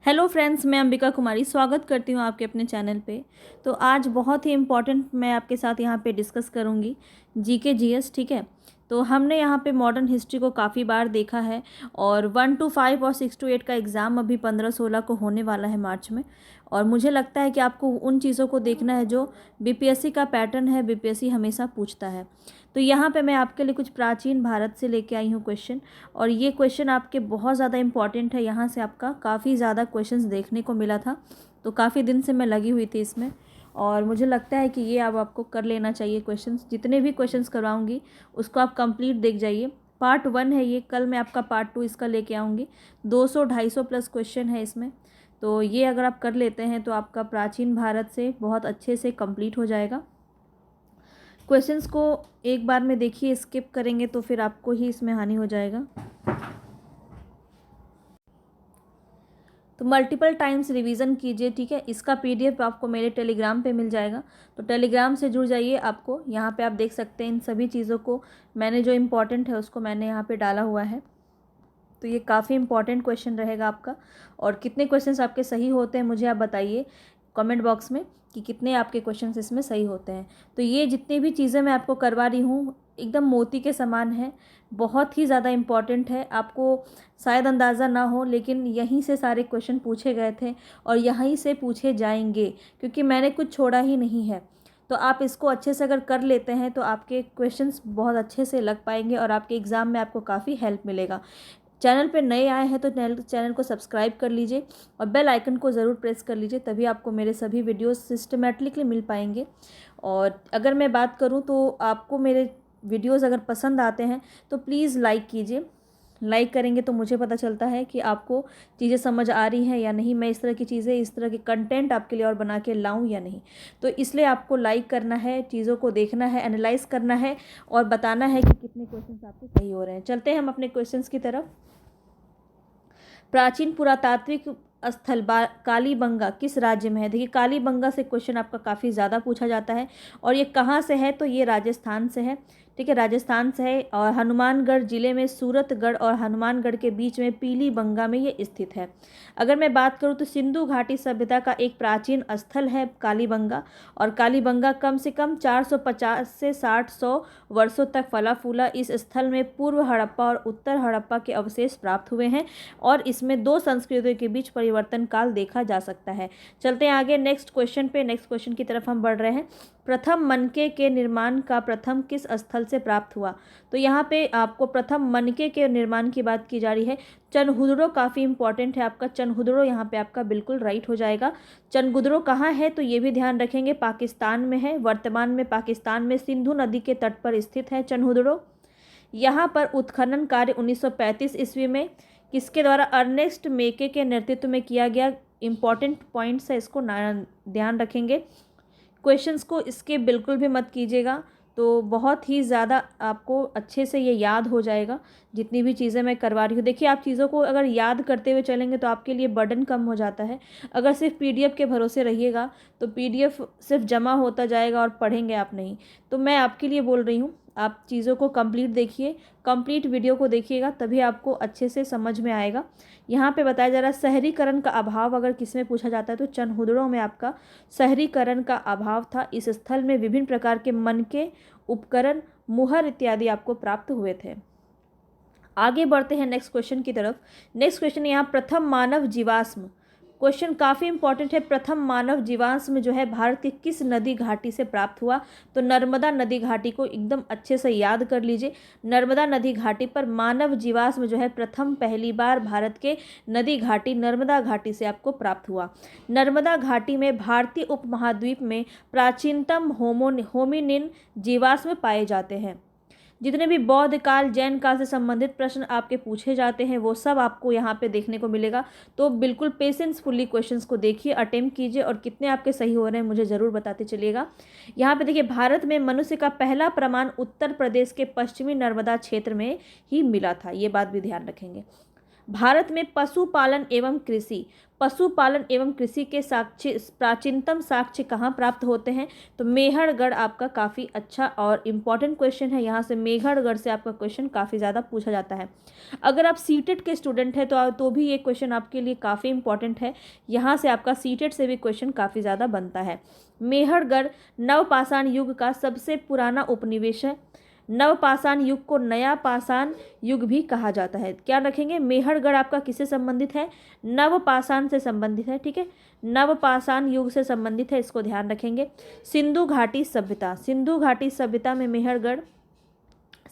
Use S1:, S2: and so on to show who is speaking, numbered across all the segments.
S1: Hello friends, मैं अंबिका कुमारी स्वागत करती हूँ आपके अपने चैनल पे। तो आज बहुत ही इम्पॉर्टेंट मैं आपके साथ यहाँ पे डिस्कस करूँगी जीके जीएस। ठीक है, तो हमने यहाँ पे मॉडर्न हिस्ट्री को काफ़ी बार देखा है और 1 to 5 और 6 to 8 का एग्ज़ाम अभी 15-16 को होने वाला है मार्च में। और मुझे लगता है कि आपको उन चीज़ों को देखना है जो बीपीएससी का पैटर्न है, बीपीएससी हमेशा पूछता है। तो यहाँ पे मैं आपके लिए कुछ प्राचीन भारत से लेके आई हूँ क्वेश्चन, और ये क्वेश्चन आपके बहुत ज़्यादा इंपॉर्टेंट है। यहाँ से आपका काफ़ी ज़्यादा क्वेश्चंस देखने को मिला था, तो काफ़ी दिन से मैं लगी हुई थी इसमें, और मुझे लगता है कि ये अब आपको कर लेना चाहिए। क्वेश्चंस जितने भी क्वेश्चंस करवाऊँगी उसको आप कंप्लीट देख जाइए। पार्ट 1 है ये, कल मैं आपका पार्ट 2 इसका लेके आऊँगी। 200-250 प्लस क्वेश्चन है इसमें, तो ये अगर आप कर लेते हैं तो आपका प्राचीन भारत से बहुत अच्छे से कंप्लीट हो जाएगा। क्वेश्चंस को एक बार में देखिए, स्किप करेंगे तो फिर आपको ही इसमें हानि हो जाएगा। तो मल्टीपल टाइम्स रिवीजन कीजिए, ठीक है। इसका पीडीएफ आपको मेरे टेलीग्राम पे मिल जाएगा, तो टेलीग्राम से जुड़ जाइए। आपको यहाँ पे आप देख सकते हैं इन सभी चीज़ों को मैंने जो इम्पोर्टेंट है उसको मैंने यहाँ पे डाला हुआ है। तो ये काफ़ी इंपॉर्टेंट क्वेश्चन रहेगा आपका। और कितने क्वेश्चंस आपके सही होते हैं मुझे आप बताइए कमेंट बॉक्स में कि कितने आपके क्वेश्चंस इसमें सही होते हैं। तो ये जितनी भी चीज़ें मैं आपको करवा रही हूँ एकदम मोती के समान है, बहुत ही ज़्यादा इम्पॉर्टेंट है। आपको शायद अंदाज़ा ना हो, लेकिन यहीं से सारे क्वेश्चन पूछे गए थे और यहीं से पूछे जाएंगे, क्योंकि मैंने कुछ छोड़ा ही नहीं है। तो आप इसको अच्छे से अगर कर लेते हैं तो आपके क्वेश्चंस बहुत अच्छे से लग पाएंगे और आपके एग्ज़ाम में आपको काफ़ी हेल्प मिलेगा। चैनल पे नए आए हैं तो चैनल को सब्सक्राइब कर लीजिए और बेल आइकन को ज़रूर प्रेस कर लीजिए, तभी आपको मेरे सभी वीडियोस सिस्टमेटिकली मिल पाएंगे। और अगर मैं बात करूं तो आपको मेरे वीडियोस अगर पसंद आते हैं तो प्लीज़ लाइक कीजिए। लाइक करेंगे तो मुझे पता चलता है कि आपको चीज़ें समझ आ रही हैं या नहीं, मैं इस तरह की चीज़ें, इस तरह के कंटेंट आपके लिए और बना के लाऊं या नहीं। तो इसलिए आपको लाइक करना है, चीज़ों को देखना है, एनालाइज करना है और बताना है कि कितने क्वेश्चंस आपके सही हो रहे हैं। चलते हैं हम अपने क्वेश्चंस की तरफ। प्राचीन पुरातात्विक स्थल कालीबंगा किस राज्य में है? देखिए, कालीबंगा से क्वेश्चन आपका काफ़ी ज़्यादा पूछा जाता है। और ये कहाँ से है? तो ये राजस्थान से है, ठीक है, राजस्थान से है। और हनुमानगढ़ जिले में सूरतगढ़ और हनुमानगढ़ के बीच में पीलीबंगा में ये स्थित है। अगर मैं बात करूँ तो सिंधु घाटी सभ्यता का एक प्राचीन स्थल है कालीबंगा, और कालीबंगा कम से कम 450 से 600 वर्षों तक फला फूला। इस स्थल में पूर्व हड़प्पा और उत्तर हड़प्पा के अवशेष प्राप्त हुए हैं और इसमें दो संस्कृतियों के बीच परिवर्तन काल देखा जा सकता है। चलते हैं आगे नेक्स्ट क्वेश्चन पे। नेक्स्ट क्वेश्चन की तरफ हम बढ़ रहे हैं। प्रथम मनके के निर्माण का प्रथम किस स्थल से प्राप्त हुआ? तो यहाँ पे आपको प्रथम मनके के निर्माण की बात की जा रही है। चनहुदड़ो काफ़ी इंपॉर्टेंट है आपका, चनहुदड़ो यहाँ पे आपका बिल्कुल राइट हो जाएगा। चनहुदड़ो कहाँ है तो ये भी ध्यान रखेंगे, पाकिस्तान में है। वर्तमान में पाकिस्तान में सिंधु नदी के तट पर स्थित है चनहुदड़ो। यहाँ पर उत्खनन कार्य 1935 ईस्वी में किसके द्वारा? अर्नेस्ट मेके के नेतृत्व में किया गया। इंपॉर्टेंट पॉइंट्स है, इसको ध्यान रखेंगे। क्वेश्चंस को इसके बिल्कुल भी मत कीजिएगा, तो बहुत ही ज़्यादा आपको अच्छे से ये याद हो जाएगा जितनी भी चीज़ें मैं करवा रही हूँ। देखिए, आप चीज़ों को अगर याद करते हुए चलेंगे तो आपके लिए बर्डन कम हो जाता है। अगर सिर्फ पीडीएफ के भरोसे रहिएगा तो पीडीएफ सिर्फ जमा होता जाएगा और पढ़ेंगे आप नहीं। तो मैं आपके लिए बोल रही हूँ, आप चीज़ों को कंप्लीट देखिए, कंप्लीट वीडियो को देखिएगा, तभी आपको अच्छे से समझ में आएगा। यहाँ पे बताया जा रहा है शहरीकरण का अभाव अगर किसमें पूछा जाता है तो चनहुदड़ो में आपका शहरीकरण का अभाव था। इस स्थल में विभिन्न प्रकार के मनके, उपकरण, मुहर इत्यादि आपको प्राप्त हुए थे। आगे बढ़ते हैं नेक्स्ट क्वेश्चन की तरफ। नेक्स्ट क्वेश्चन यहाँ प्रथम मानव जीवाश्म। क्वेश्चन काफ़ी इंपॉर्टेंट है। प्रथम मानव जीवाश्म जो है भारत के किस नदी घाटी से प्राप्त हुआ? तो नर्मदा नदी घाटी को एकदम अच्छे से याद कर लीजिए। नर्मदा नदी घाटी पर मानव जीवाश्म जो है प्रथम पहली बार भारत के नदी घाटी नर्मदा घाटी से आपको प्राप्त हुआ। नर्मदा घाटी में भारतीय उपमहाद्वीप में प्राचीनतम होमिनिन जीवाश्म पाए जाते हैं। जितने भी बौद्ध काल, जैन काल से संबंधित प्रश्न आपके पूछे जाते हैं वो सब आपको यहाँ पे देखने को मिलेगा। तो बिल्कुल पेशेंसफुली क्वेश्चंस को देखिए, अटेम्प्ट कीजिए और कितने आपके सही हो रहे हैं मुझे ज़रूर बताते चलिएगा। यहाँ पे देखिए, भारत में मनुष्य का पहला प्रमाण उत्तर प्रदेश के पश्चिमी नर्मदा क्षेत्र में ही मिला था, ये बात भी ध्यान रखेंगे। भारत में पशुपालन एवं कृषि के साक्ष्य, प्राचीनतम साक्ष्य कहाँ प्राप्त होते हैं? तो मेहरगढ़ आपका काफ़ी अच्छा और इम्पॉर्टेंट क्वेश्चन है। यहाँ से मेहरगढ़ से आपका क्वेश्चन काफ़ी ज़्यादा पूछा जाता है। अगर आप सीटेट के स्टूडेंट हैं तो भी ये क्वेश्चन आपके लिए काफ़ी इंपॉर्टेंट है। यहाँ से आपका सीटेट से भी क्वेश्चन काफ़ी ज़्यादा बनता है। मेहरगढ़ नवपाषाण युग का सबसे पुराना उपनिवेश है। नवपाषाण युग को नया पाषाण युग भी कहा जाता है। क्या रखेंगे? मेहरगढ़ आपका किससे संबंधित है? नवपाषाण से संबंधित है। ठीक है, नवपाषाण युग से संबंधित है, इसको ध्यान रखेंगे। सिंधु घाटी सभ्यता में मेहरगढ़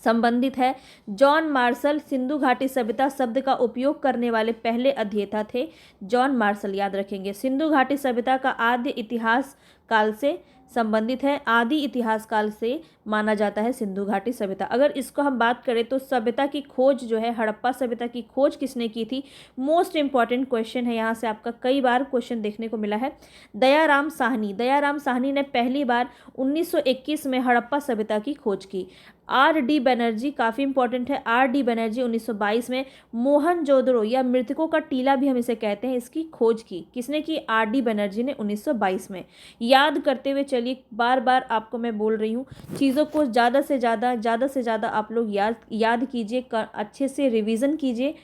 S1: संबंधित है। जॉन मार्शल सिंधु घाटी सभ्यता शब्द का उपयोग करने वाले पहले अध्येता थे। जॉन मार्शल याद रखेंगे। सिंधु घाटी सभ्यता का आद्य इतिहास काल से संबंधित है। आदि इतिहास काल से माना जाता है सिंधु घाटी सभ्यता। अगर इसको हम बात करें तो सभ्यता की खोज जो है, हड़प्पा सभ्यता की खोज किसने की थी? मोस्ट इंपॉर्टेंट क्वेश्चन है, यहाँ से आपका कई बार क्वेश्चन देखने को मिला है। दयाराम साहनी ने पहली बार 1921 में हड़प्पा सभ्यता की खोज की। आर डी बनर्जी काफ़ी इंपॉर्टेंट है। आर डी बनर्जी 1922 में मोहनजोदड़ो या मृतकों का टीला भी हम इसे कहते हैं, इसकी खोज की। किसने की? आर डी बनर्जी ने 1922 में। याद करते हुए चलिए, बार बार आपको मैं बोल रही हूँ, चीज़ों को ज़्यादा से ज़्यादा आप लोग याद कीजिए, अच्छे से रिवीजन कीजिए,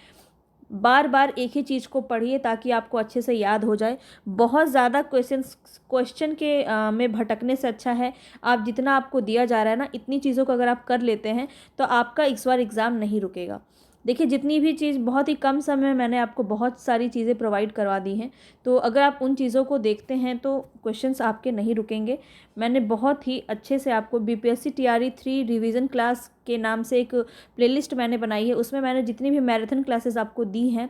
S1: बार बार एक ही चीज़ को पढ़िए ताकि आपको अच्छे से याद हो जाए। बहुत ज़्यादा क्वेश्चन के में भटकने से अच्छा है आप जितना आपको दिया जा रहा है ना, इतनी चीज़ों को अगर आप कर लेते हैं तो आपका इस बार एग्ज़ाम नहीं रुकेगा। देखिए, जितनी भी चीज़ बहुत ही कम समय में मैंने आपको बहुत सारी चीज़ें प्रोवाइड करवा दी हैं, तो अगर आप उन चीज़ों को देखते हैं तो क्वेश्चंस आपके नहीं रुकेंगे। मैंने बहुत ही अच्छे से आपको बीपीएससी टीआरई 3 रिवीजन क्लास के नाम से एक प्लेलिस्ट मैंने बनाई है, उसमें मैंने जितनी भी मैराथन क्लासेस आपको दी हैं,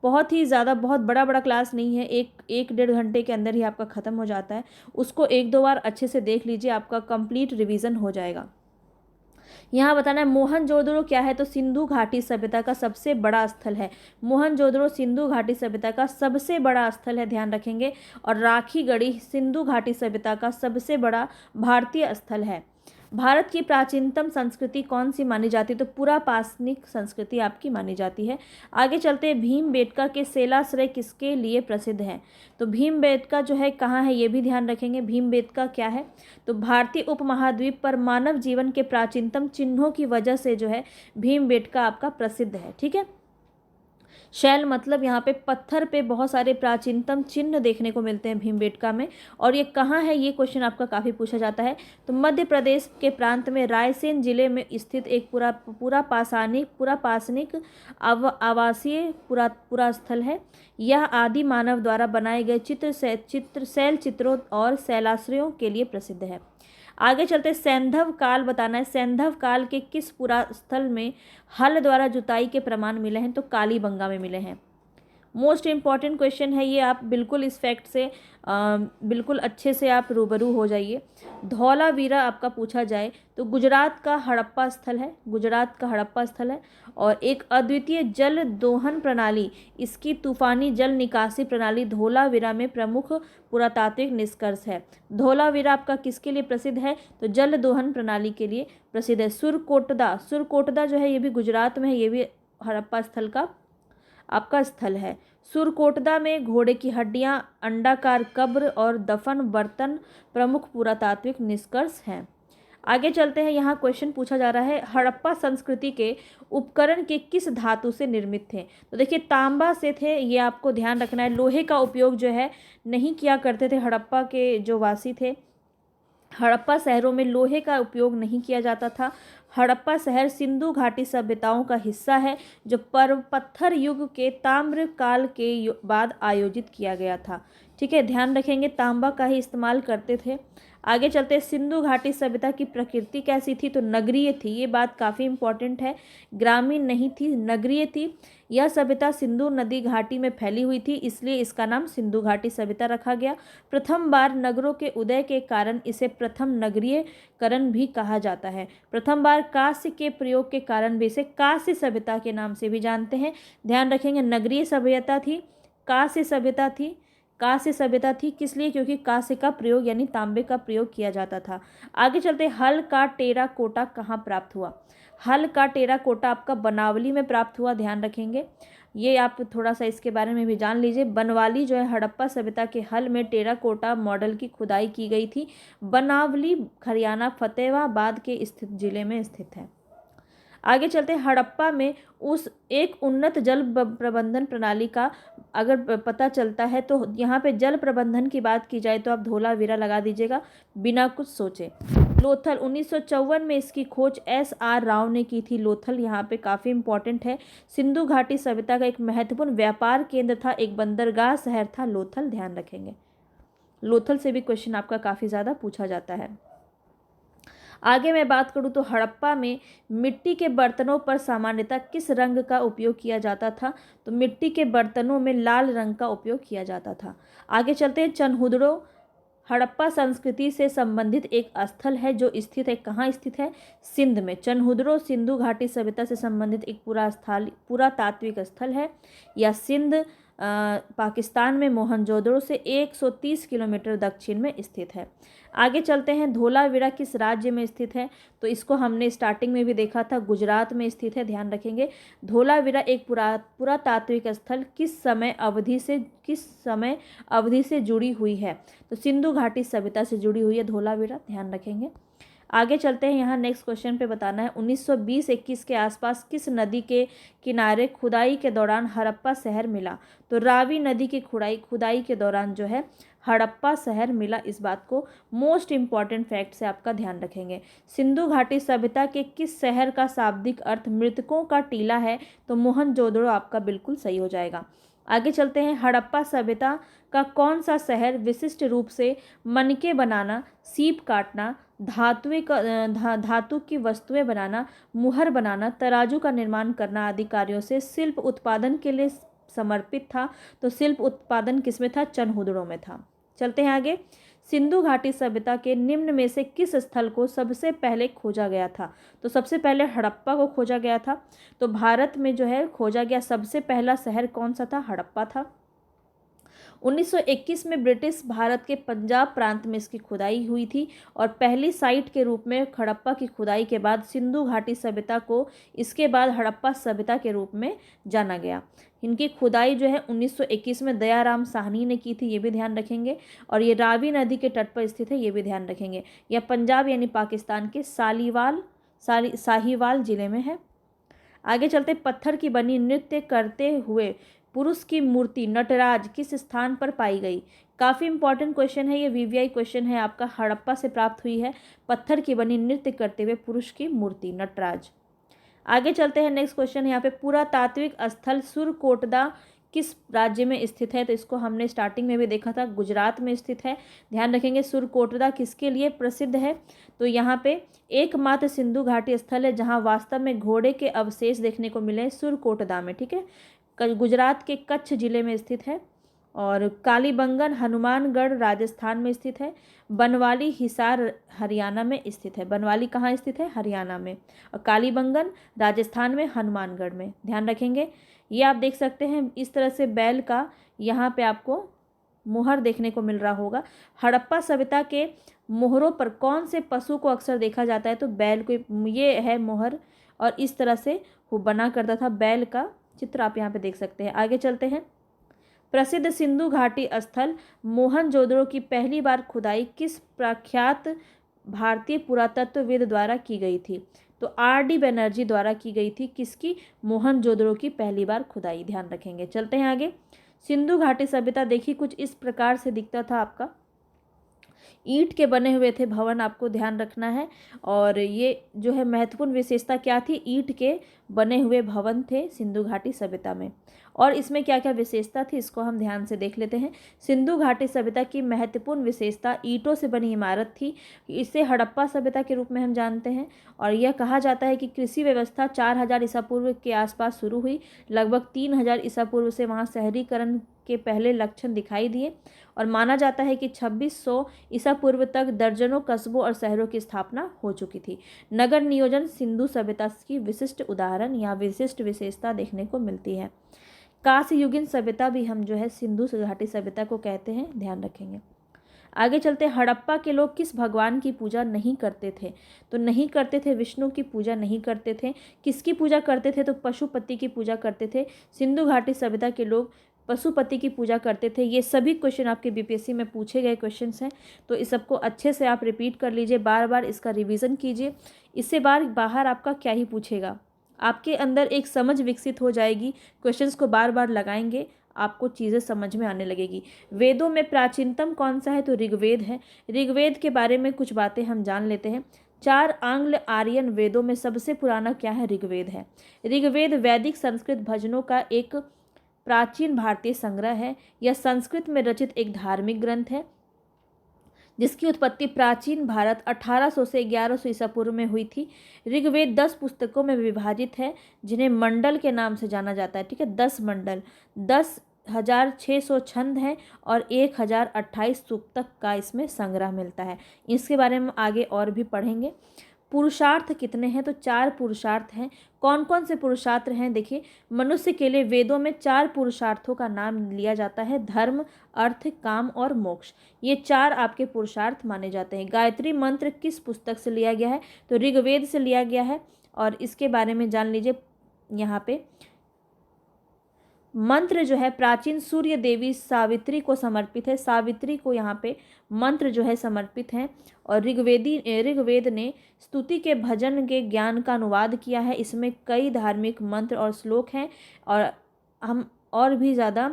S1: बहुत ही ज़्यादा, बहुत बड़ा क्लास नहीं है, एक डेढ़ घंटे के अंदर ही आपका ख़त्म हो जाता है। उसको एक दो बार अच्छे से देख लीजिए, आपका कंप्लीट रिवीजन हो जाएगा। यहाँ बताना है मोहनजोदड़ो क्या है? तो सिंधु घाटी सभ्यता का सबसे बड़ा स्थल है। मोहनजोदड़ो सिंधु घाटी सभ्यता का सबसे बड़ा स्थल है, ध्यान रखेंगे। और राखीगढ़ी सिंधु घाटी सभ्यता का सबसे बड़ा भारतीय स्थल है। भारत की प्राचीनतम संस्कृति कौन सी मानी जाती है? तो पुरापाषाणिक संस्कृति आपकी मानी जाती है। आगे चलते हैं, भीमबेटका के शैलाश्रय किसके लिए प्रसिद्ध है? तो भीमबेटका जो है कहाँ है, ये भी ध्यान रखेंगे। भीमबेटका क्या है? तो भारतीय उपमहाद्वीप पर मानव जीवन के प्राचीनतम चिन्हों की वजह से जो है भीमबेटका आपका प्रसिद्ध है। ठीक है, शैल मतलब यहाँ पे पत्थर पे बहुत सारे प्राचीनतम चिन्ह देखने को मिलते हैं भीमबेटका में। और ये कहाँ है, ये क्वेश्चन आपका काफ़ी पूछा जाता है। तो मध्य प्रदेश के प्रांत में रायसेन जिले में स्थित एक पुरापाषाणिक आवासीय पुरा स्थल है। यह आदि मानव द्वारा बनाए गए शैल चित्रों और शैलाश्रयों के लिए प्रसिद्ध है। आगे चलते, सैंधव काल बताना है। सैंधव काल के किस पुरा स्थल में हल द्वारा जुताई के प्रमाण मिले हैं? तो कालीबंगा में मिले हैं। मोस्ट इंपॉर्टेंट क्वेश्चन है ये, आप बिल्कुल इस फैक्ट से बिल्कुल अच्छे से आप रूबरू हो जाइए। धौलावीरा आपका पूछा जाए तो गुजरात का हड़प्पा स्थल है, और एक अद्वितीय जल दोहन प्रणाली, इसकी तूफानी जल निकासी प्रणाली धौलावीरा में प्रमुख पुरातात्विक निष्कर्ष है। धौलावीरा आपका किसके लिए प्रसिद्ध है? तो जल दोहन प्रणाली के लिए प्रसिद्ध है। सुरकोटदा जो है ये भी गुजरात में है, ये भी हड़प्पा स्थल का आपका स्थल है। सुरकोटदा में घोड़े की हड्डियां, अंडाकार कब्र और दफन बर्तन प्रमुख पुरातात्विक निष्कर्ष हैं। आगे चलते हैं, यहाँ क्वेश्चन पूछा जा रहा है, हड़प्पा संस्कृति के उपकरण के किस धातु से निर्मित थे? तो देखिए, तांबा से थे, ये आपको ध्यान रखना है। लोहे का उपयोग जो है नहीं किया करते थे हड़प्पा के जो वासी थे। हड़प्पा शहरों में लोहे का उपयोग नहीं किया जाता था। हड़प्पा शहर सिंधु घाटी सभ्यताओं का हिस्सा है, जो पत्थर युग के ताम्र काल के बाद आयोजित किया गया था। ठीक है, ध्यान रखेंगे, तांबा का ही इस्तेमाल करते थे। आगे चलते, सिंधु घाटी सभ्यता की प्रकृति कैसी थी? तो नगरीय थी। ये बात काफ़ी इंपॉर्टेंट है, ग्रामीण नहीं थी, नगरीय थी। यह सभ्यता सिंधु नदी घाटी में फैली हुई थी, इसलिए इसका नाम सिंधु घाटी सभ्यता रखा गया। प्रथम बार नगरों के उदय के कारण इसे प्रथम नगरीयकरण भी कहा जाता है। प्रथम बार कांस्य के प्रयोग के कारण भी इसे कांस्य सभ्यता के नाम से भी जानते हैं। ध्यान रखेंगे, नगरीय सभ्यता थी, कांस्य सभ्यता थी। किस लिए? क्योंकि कांस्य का प्रयोग यानी तांबे का प्रयोग किया जाता था। आगे चलते, हल का टेराकोटा कहाँ प्राप्त हुआ? हल का टेराकोटा आपका बनावली में प्राप्त हुआ, ध्यान रखेंगे। ये आप थोड़ा सा इसके बारे में भी जान लीजिए। बनवाली जो है हड़प्पा सभ्यता के हल में टेराकोटा मॉडल की खुदाई की गई थी। बनावली हरियाणा फतेहाबाद के स्थित जिले में स्थित है। आगे चलते हैं। हड़प्पा में उस एक उन्नत जल प्रबंधन प्रणाली का अगर पता चलता है तो यहाँ पे जल प्रबंधन की बात की जाए तो आप धोलावीरा लगा दीजिएगा बिना कुछ सोचे। लोथल 1954 में इसकी खोज SR राव ने की थी। लोथल यहाँ पे काफ़ी इंपॉर्टेंट है। सिंधु घाटी सभ्यता का एक महत्वपूर्ण व्यापार केंद्र था, एक बंदरगाह शहर था लोथल, ध्यान रखेंगे। लोथल से भी क्वेश्चन आपका काफ़ी ज़्यादा पूछा जाता है। आगे मैं बात करूं तो हड़प्पा में मिट्टी के बर्तनों पर सामान्यतः किस रंग का उपयोग किया जाता था? तो मिट्टी के बर्तनों में लाल रंग का उपयोग किया जाता था। आगे चलते हैं। चनहुदड़ो हड़प्पा संस्कृति से संबंधित एक स्थल है जो स्थित है, कहाँ स्थित है? सिंध में। चनहुदड़ो सिंधु घाटी सभ्यता से संबंधित एक पुरातात्विक स्थल है। या सिंध पाकिस्तान में मोहनजोदड़ो से 130 किलोमीटर दक्षिण में स्थित है। आगे चलते हैं। धोलावीरा किस राज्य में स्थित है? तो इसको हमने स्टार्टिंग में भी देखा था, गुजरात में स्थित है, ध्यान रखेंगे। धोलावीरा एक पुरातात्विक स्थल किस समय अवधि से जुड़ी हुई है? तो सिंधु घाटी सभ्यता से जुड़ी हुई है धोलावीरा, ध्यान रखेंगे। आगे चलते हैं। यहाँ नेक्स्ट क्वेश्चन पे बताना है 1920-21 के आसपास किस नदी के किनारे खुदाई के दौरान हड़प्पा शहर मिला? तो रावी नदी की खुदाई के दौरान जो है हड़प्पा शहर मिला। इस बात को मोस्ट इंपॉर्टेंट फैक्ट से आपका ध्यान रखेंगे। सिंधु घाटी सभ्यता के किस शहर का शाब्दिक अर्थ मृतकों का टीला है? तो मोहनजोदड़ो आपका बिल्कुल सही हो जाएगा। आगे चलते हैं। हड़प्पा सभ्यता का कौन सा शहर विशिष्ट रूप से मनके बनाना, सीप काटना, धातु की वस्तुएं बनाना, मुहर बनाना, तराजू का निर्माण करना आदि कार्यों से शिल्प उत्पादन के लिए समर्पित था? तो शिल्प उत्पादन किसमें था? चनहुदड़ो में था। चलते हैं आगे। सिंधु घाटी सभ्यता के निम्न में से किस स्थल को सबसे पहले खोजा गया था? तो सबसे पहले हड़प्पा को खोजा गया था। तो भारत में जो है खोजा गया सबसे पहला शहर कौन सा था? हड़प्पा था। 1921 में ब्रिटिश भारत के पंजाब प्रांत में इसकी खुदाई हुई थी और पहली साइट के रूप में हड़प्पा की खुदाई के बाद सिंधु घाटी सभ्यता को इसके बाद हड़प्पा सभ्यता के रूप में जाना गया। इनकी खुदाई जो है 1921 में दयाराम साहनी ने की थी, ये भी ध्यान रखेंगे। और ये रावी नदी के तट पर स्थित है, ये भी ध्यान रखेंगे। यह पंजाब यानी पाकिस्तान के साहिवाल जिले में है। आगे चलते। पत्थर की बनी नृत्य करते हुए पुरुष की मूर्ति नटराज किस स्थान पर पाई गई? काफ़ी इंपॉर्टेंट क्वेश्चन है ये, VVI क्वेश्चन है आपका। हड़प्पा से प्राप्त हुई है पत्थर की बनी नृत्य करते हुए पुरुष की मूर्ति नटराज। आगे चलते हैं। नेक्स्ट क्वेश्चन यहाँ पे पुरातात्विक स्थल सुरकोटदा किस राज्य में स्थित है? तो इसको हमने स्टार्टिंग में भी देखा था, गुजरात में स्थित है, ध्यान रखेंगे। सुरकोटदा किसके लिए प्रसिद्ध है? तो यहाँ पे एकमात्र सिंधु घाटी स्थल है जहाँ वास्तव में घोड़े के अवशेष देखने को मिले, सुरकोटदा में, ठीक है। गुजरात के कच्छ जिले में स्थित है। और कालीबंगन हनुमानगढ़ राजस्थान में स्थित है। बनवाली हिसार हरियाणा में स्थित है। बनवाली कहाँ स्थित है? हरियाणा में। और कालीबंगन राजस्थान में, हनुमानगढ़ में, ध्यान रखेंगे। ये आप देख सकते हैं इस तरह से बैल का यहाँ पे आपको मुहर देखने को मिल रहा होगा। हड़प्पा सभ्यता के मोहरों पर कौन से पशु को अक्सर देखा जाता है? तो बैल को, ये है मोहर और इस तरह से वो बना करता था, बैल का चित्र आप यहाँ पे देख सकते हैं। आगे चलते हैं। प्रसिद्ध सिंधु घाटी स्थल मोहनजोदड़ो की पहली बार खुदाई किस प्रख्यात भारतीय पुरातत्वविद द्वारा की गई थी? तो RD बनर्जी द्वारा की गई थी। किसकी? मोहनजोदड़ो की पहली बार खुदाई, ध्यान रखेंगे। चलते हैं आगे। सिंधु घाटी सभ्यता देखिए कुछ इस प्रकार से दिखता था आपका। ईंट के बने हुए थे भवन, आपको ध्यान रखना है। और ये जो है महत्वपूर्ण विशेषता क्या थी? ईंट के बने हुए भवन थे सिंधु घाटी सभ्यता में। और इसमें क्या क्या विशेषता थी इसको हम ध्यान से देख लेते हैं। सिंधु घाटी सभ्यता की महत्वपूर्ण विशेषता ईंटों से बनी इमारत थी। इसे हड़प्पा सभ्यता के रूप में हम जानते हैं। और यह कहा जाता है कि कृषि व्यवस्था 4000 ईसा पूर्व के आसपास शुरू हुई। लगभग 3000 ईसा पूर्व से वहाँ शहरीकरण के पहले लक्षण दिखाई दिए। और माना जाता है कि 2600 ईसा पूर्व तक दर्जनों कस्बों और शहरों की स्थापना हो चुकी थी। नगर नियोजन सिंधु सभ्यता की विशिष्ट उदाहरण या विशिष्ट विशेषता देखने को मिलती है। कांस्य युगीन सभ्यता भी हम जो है सिंधु घाटी सभ्यता को कहते हैं, ध्यान रखेंगे। आगे चलते हैं, हड़प्पा के लोग किस भगवान की पूजा नहीं करते थे? तो नहीं करते थे, विष्णु की पूजा नहीं करते थे। किसकी पूजा करते थे? तो पशुपति की पूजा करते थे। सिंधु घाटी सभ्यता के लोग पशुपति की पूजा करते थे। ये सभी क्वेश्चन आपके बीपीएससी में पूछे गए क्वेश्चंस हैं, तो इस सबको अच्छे से आप रिपीट कर लीजिए, बार बार इसका रिवीजन कीजिए। इससे बाहर आपका क्या ही पूछेगा, आपके अंदर एक समझ विकसित हो जाएगी। क्वेश्चंस को बार बार लगाएंगे, आपको चीज़ें समझ में आने लगेगी। वेदों में प्राचीनतम कौन सा है? तो ऋग्वेद है। ऋग्वेद के बारे में कुछ बातें हम जान लेते हैं। 4 आंग्ल आर्यन वेदों में सबसे पुराना क्या है? ऋग्वेद है। ऋग्वेद वैदिक संस्कृत भजनों का एक प्राचीन भारतीय संग्रह है। यह संस्कृत में रचित एक धार्मिक ग्रंथ है जिसकी उत्पत्ति प्राचीन भारत 1800 से 1100 ईसा पूर्व में हुई थी। ऋग्वेद 10 पुस्तकों में विभाजित है जिन्हें मंडल के नाम से जाना जाता है। ठीक है, 10 मंडल, 10,600 छंद हैं और 1028 सूक्तक का इसमें संग्रह मिलता है। इसके बारे में आगे और भी पढ़ेंगे। पुरुषार्थ कितने हैं? तो 4 पुरुषार्थ हैं। कौन कौन से पुरुषार्थ हैं? देखिए, मनुष्य के लिए वेदों में 4 पुरुषार्थों का नाम लिया जाता है, धर्म, अर्थ, काम और मोक्ष। ये 4 आपके पुरुषार्थ माने जाते हैं। गायत्री मंत्र किस पुस्तक से लिया गया है? तो ऋग्वेद से लिया गया है और इसके बारे में जान लीजिए। यहाँ पे मंत्र जो है प्राचीन सूर्य देवी सावित्री को समर्पित है। सावित्री को यहाँ पे मंत्र जो है समर्पित हैं। और ऋग्वेद ने स्तुति के भजन के ज्ञान का अनुवाद किया है। इसमें कई धार्मिक मंत्र और श्लोक हैं। और हम और भी ज़्यादा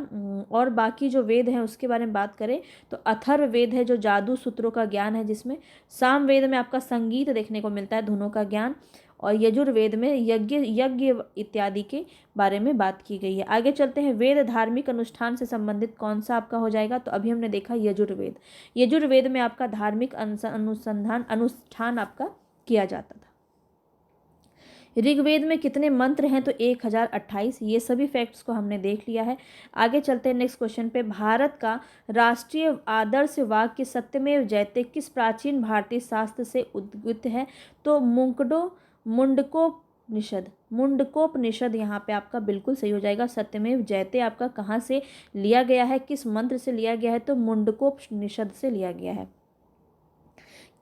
S1: और बाकी जो वेद हैं उसके बारे में बात करें तो अथर्व वेद है जो जादू सूत्रों का ज्ञान है, जिसमें साम वेद में आपका संगीत देखने को मिलता है, धुनों का ज्ञान, और यजुर्वेद में यज्ञ इत्यादि के बारे में बात की गई है। आगे चलते हैं, वेद धार्मिक अनुष्ठान से संबंधित कौन सा आपका हो जाएगा? तो अभी हमने देखा यजुर्वेद। यजुर्वेद में आपका धार्मिक अनुष्ठान आपका किया जाता था। ऋग्वेद में कितने मंत्र हैं? तो 1028। ये सभी फैक्ट्स को हमने देख लिया है। आगे चलते हैं नेक्स्ट क्वेश्चन पे। भारत का राष्ट्रीय आदर्श वाक्य सत्यमेव जयते किस प्राचीन भारतीय शास्त्र से उद्गत है? तो मुंडकोपनिषद यहाँ पे आपका बिल्कुल सही हो जाएगा। सत्यमेव जयते आपका कहाँ से लिया गया है, किस मंत्र से लिया गया है? तो मुंडकोपनिषद से लिया गया है।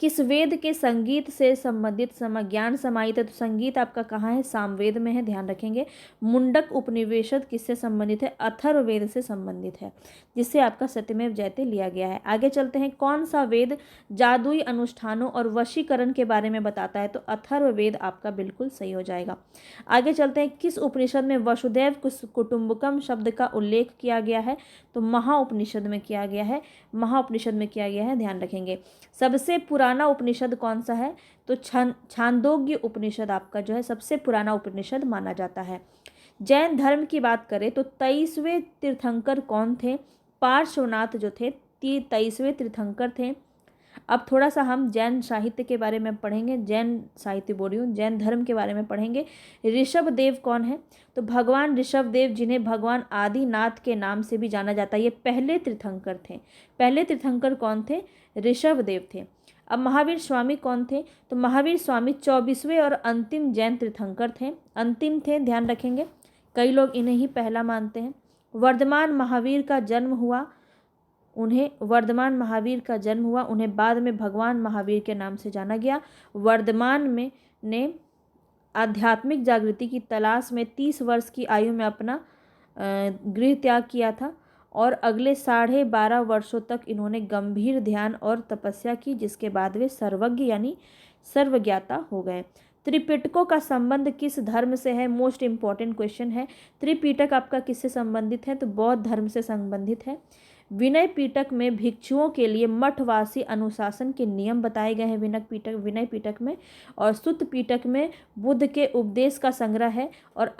S1: किस वेद के संगीत से संबंधित ज्ञान समाहित है? तो संगीत आपका कहाँ है? सामवेद में है, ध्यान रखेंगे। मुंडक उपनिवेशद किससे संबंधित है? अथर्ववेद से संबंधित है, जिससे आपका सत्यमेव जयते लिया गया है। आगे चलते हैं, कौन सा वेद जादुई अनुष्ठानों और वशीकरण के बारे में बताता है? तो अथर्ववेद आपका बिल्कुल सही हो जाएगा। आगे चलते हैं, किस उपनिषद में वसुदैव कुटुंबकम शब्द का उल्लेख किया गया है? तो महाउपनिषद में किया गया है। महाउपनिषद में किया गया है, ध्यान रखेंगे। सबसे पुराना उपनिषद कौन सा है? तो छांदोग्य उपनिषद आपका जो है सबसे पुराना उपनिषद माना जाता है। जैन धर्म की बात करें तो 23वें तीर्थंकर कौन थे? पार्श्वनाथ जो थे 23वें तीर्थंकर थे। अब थोड़ा सा हम जैन साहित्य के बारे में पढ़ेंगे, जैन साहित्य बोल रही हूँ, जैन धर्म के बारे में पढ़ेंगे। ऋषभदेव कौन है? तो भगवान ऋषभदेव, जिन्हें भगवान आदिनाथ के नाम से भी जाना जाता है, ये पहले तीर्थंकर थे। पहले तीर्थंकर कौन थे? ऋषभदेव थे। अब महावीर स्वामी कौन थे? तो महावीर स्वामी 24वें और अंतिम जैन तीर्थंकर थे, अंतिम थे, ध्यान रखेंगे। कई लोग इन्हें ही पहला मानते हैं। वर्धमान महावीर का जन्म हुआ, उन्हें बाद में भगवान महावीर के नाम से जाना गया। वर्धमान में ने आध्यात्मिक जागृति की तलाश में 30 वर्ष की आयु में अपना गृह त्याग किया था और अगले 12.5 वर्षों तक इन्होंने गंभीर ध्यान और तपस्या की, जिसके बाद वे सर्वज्ञ यानी सर्वज्ञाता हो गए। त्रिपिटकों का संबंध किस धर्म से है? मोस्ट इम्पॉर्टेंट क्वेश्चन है। त्रिपिटक आपका किससे संबंधित है? तो बौद्ध धर्म से संबंधित है। विनय पिटक में भिक्षुओं के लिए मठवासी अनुशासन के नियम बताए गए हैं विनय पिटक में। और सुत्त पिटक में बुद्ध के उपदेश का संग्रह है और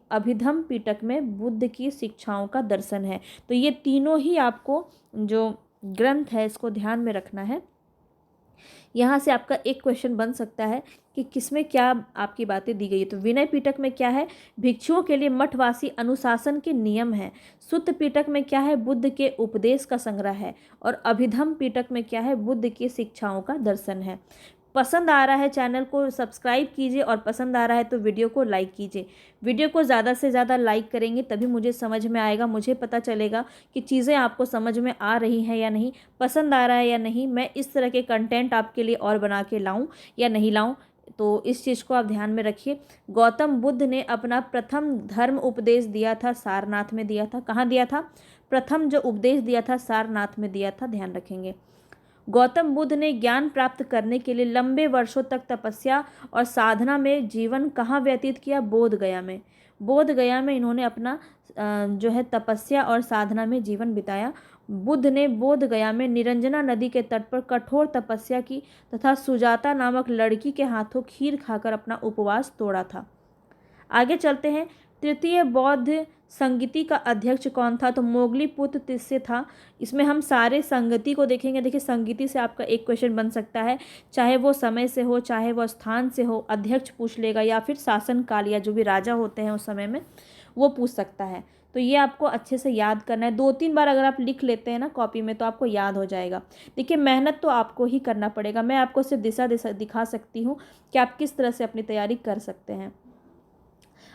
S1: अभिधम पिटक में बुद्ध की शिक्षाओं का दर्शन है। तो ये तीनों ही आपको जो ग्रंथ है इसको ध्यान में रखना है। यहाँ से आपका एक क्वेश्चन बन सकता है कि किसमें क्या आपकी बातें दी गई है। तो विनय पिटक में क्या है? भिक्षुओं के लिए मठवासी अनुशासन के नियम है। सुत्त पिटक में क्या है? बुद्ध के उपदेश का संग्रह है। और अभिधम पिटक में क्या है? बुद्ध की शिक्षाओं का दर्शन है। पसंद आ रहा है चैनल को सब्सक्राइब कीजिए, और पसंद आ रहा है तो वीडियो को लाइक कीजिए। वीडियो को ज़्यादा से ज़्यादा लाइक करेंगे तभी मुझे समझ में आएगा, मुझे पता चलेगा कि चीज़ें आपको समझ में आ रही हैं या नहीं, पसंद आ रहा है या नहीं, मैं इस तरह के कंटेंट आपके लिए और बना के लाऊं या नहीं लाऊं। तो इस चीज़ को आप ध्यान में रखिए। गौतम बुद्ध ने अपना प्रथम धर्म उपदेश दिया था सारनाथ में दिया था। कहाँ दिया था? प्रथम जो उपदेश दिया था सारनाथ में दिया था, ध्यान रखेंगे। गौतम बुद्ध ने ज्ञान प्राप्त करने के लिए लंबे वर्षों तक तपस्या और साधना में जीवन कहाँ व्यतीत किया? बोध गया में। बोध गया में इन्होंने अपना जो है तपस्या और साधना में जीवन बिताया। बुद्ध ने बोध गया में निरंजना नदी के तट पर कठोर तपस्या की तथा सुजाता नामक लड़की के हाथों खीर खाकर अपना उपवास तोड़ा था। आगे चलते हैं। तृतीय बौद्ध संगति का अध्यक्ष कौन था? तो मोगली पुत्र तिस्य था। इसमें हम सारे संगति को देखेंगे। देखिए, संगति से आपका एक क्वेश्चन बन सकता है, चाहे वो समय से हो, चाहे वो स्थान से हो, अध्यक्ष पूछ लेगा, या फिर शासन काल या जो भी राजा होते हैं उस समय में वो पूछ सकता है। तो ये आपको अच्छे से याद करना है। 2-3 बार अगर आप लिख लेते हैं ना कॉपी में तो आपको याद हो जाएगा। देखिए, मेहनत तो आपको ही करना पड़ेगा, मैं आपको सिर्फ दिशा दिखा सकती हूँ कि आप किस तरह से अपनी तैयारी कर सकते हैं।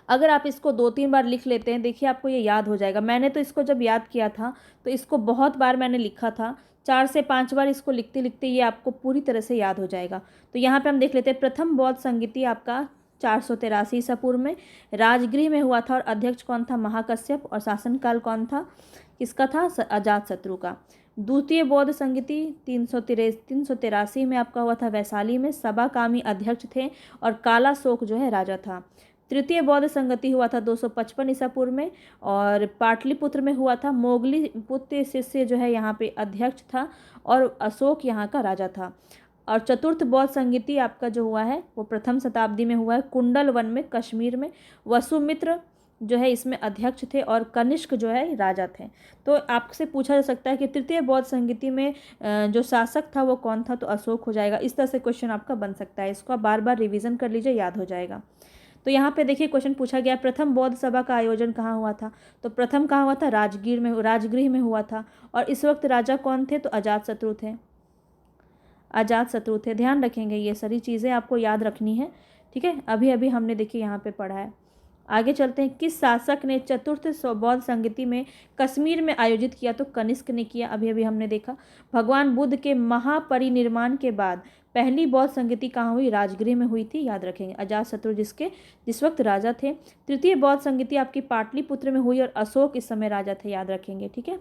S1: अगर आप इसको 2-3 बार लिख लेते हैं, देखिए आपको ये याद हो जाएगा। मैंने तो इसको जब याद किया था तो इसको बहुत बार मैंने लिखा था, 4 से 5 बार इसको लिखते लिखते ये आपको पूरी तरह से याद हो जाएगा। तो यहाँ पे हम देख लेते हैं। प्रथम बौद्ध संगति आपका 483 ईसा पूर्व में राजगृह में हुआ था, और अध्यक्ष कौन था? महाकश्यप। और शासनकाल कौन था? किसका था? अजातशत्रु का। द्वितीय बौद्ध संगति 383 में आपका हुआ था वैशाली में। सभाकामी अध्यक्ष थे और कालाशोक जो है राजा था। तृतीय बौद्ध संगति हुआ था 255 ईसा पूर्व में, और पाटलिपुत्र में हुआ था। मोगली पुत्र शिष्य जो है यहाँ पे अध्यक्ष था, और अशोक यहाँ का राजा था। और चतुर्थ बौद्ध संगति आपका जो हुआ है वो प्रथम शताब्दी में हुआ है, कुंडल वन में, कश्मीर में। वसुमित्र जो है इसमें अध्यक्ष थे, और कनिष्क जो है राजा थे। तो आपसे पूछा जा सकता है कि तृतीय बौद्ध संगति में जो शासक था वो कौन था? तो अशोक हो जाएगा। इस तरह से क्वेश्चन आपका बन सकता है। इसको आप बार बार रिविजन कर लीजिए, याद हो जाएगा। तो यहाँ पे देखिए क्वेश्चन पूछा गया, प्रथम बौद्ध सभा का आयोजन कहाँ हुआ था? तो प्रथम कहाँ हुआ था? राजगृह में हुआ था। और इस वक्त राजा कौन थे? तो अजातशत्रु थे। अजातशत्रु थे, ध्यान रखेंगे। ये सारी चीज़ें आपको याद रखनी है, ठीक है। अभी अभी हमने देखिए यहाँ पे पढ़ा है। आगे चलते हैं। किस शासक ने चतुर्थ बौद्ध संगति में कश्मीर में आयोजित किया? तो कनिष्क ने किया, अभी अभी हमने देखा। भगवान बुद्ध के महापरिनिर्वाण के बाद पहली बौद्ध संगति कहाँ हुई? राजगृह में हुई थी, याद रखेंगे। अजातशत्रु जिस वक्त राजा थे। तृतीय बौद्ध संगति आपकी पाटलिपुत्र में हुई, और अशोक इस समय राजा थे, याद रखेंगे, ठीक है।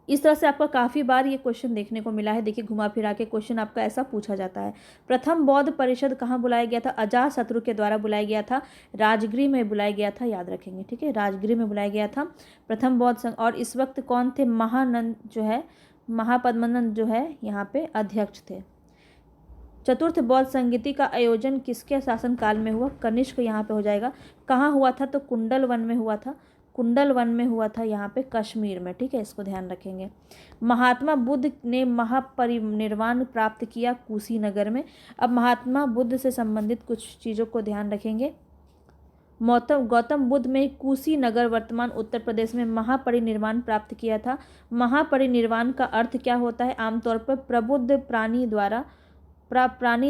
S1: इस तरह से आपका काफ़ी बार ये क्वेश्चन देखने को मिला है। देखिए, घुमा फिरा के क्वेश्चन आपका ऐसा पूछा जाता है। प्रथम बौद्ध परिषद कहाँ बुलाया गया था? अजातशत्रु के द्वारा बुलाया गया था, राजगृह में बुलाया गया था, याद रखेंगे, ठीक है। राजगृह में बुलाया गया था प्रथम बौद्ध संघ। और इस वक्त कौन थे? महानंद जो है, महापद्मनंद जो है यहाँ पे अध्यक्ष थे। चतुर्थ बौद्ध संगति का आयोजन किसके शासनकाल में हुआ? कनिष्क यहाँ पे हो जाएगा। कहाँ हुआ था? तो कुंडल वन में हुआ था। कुंडल वन में हुआ था यहाँ पे कश्मीर में, ठीक है, इसको ध्यान रखेंगे। महात्मा बुद्ध ने महापरिनिर्वाण प्राप्त किया कुशीनगर में। अब महात्मा बुद्ध से संबंधित कुछ चीज़ों को ध्यान रखेंगे। गौतम बुद्ध में कुशीनगर वर्तमान उत्तर प्रदेश में महापरिनिर्वाण प्राप्त किया था। महापरिनिर्वाण का अर्थ क्या होता है? आमतौर पर प्रबुद्ध प्राणी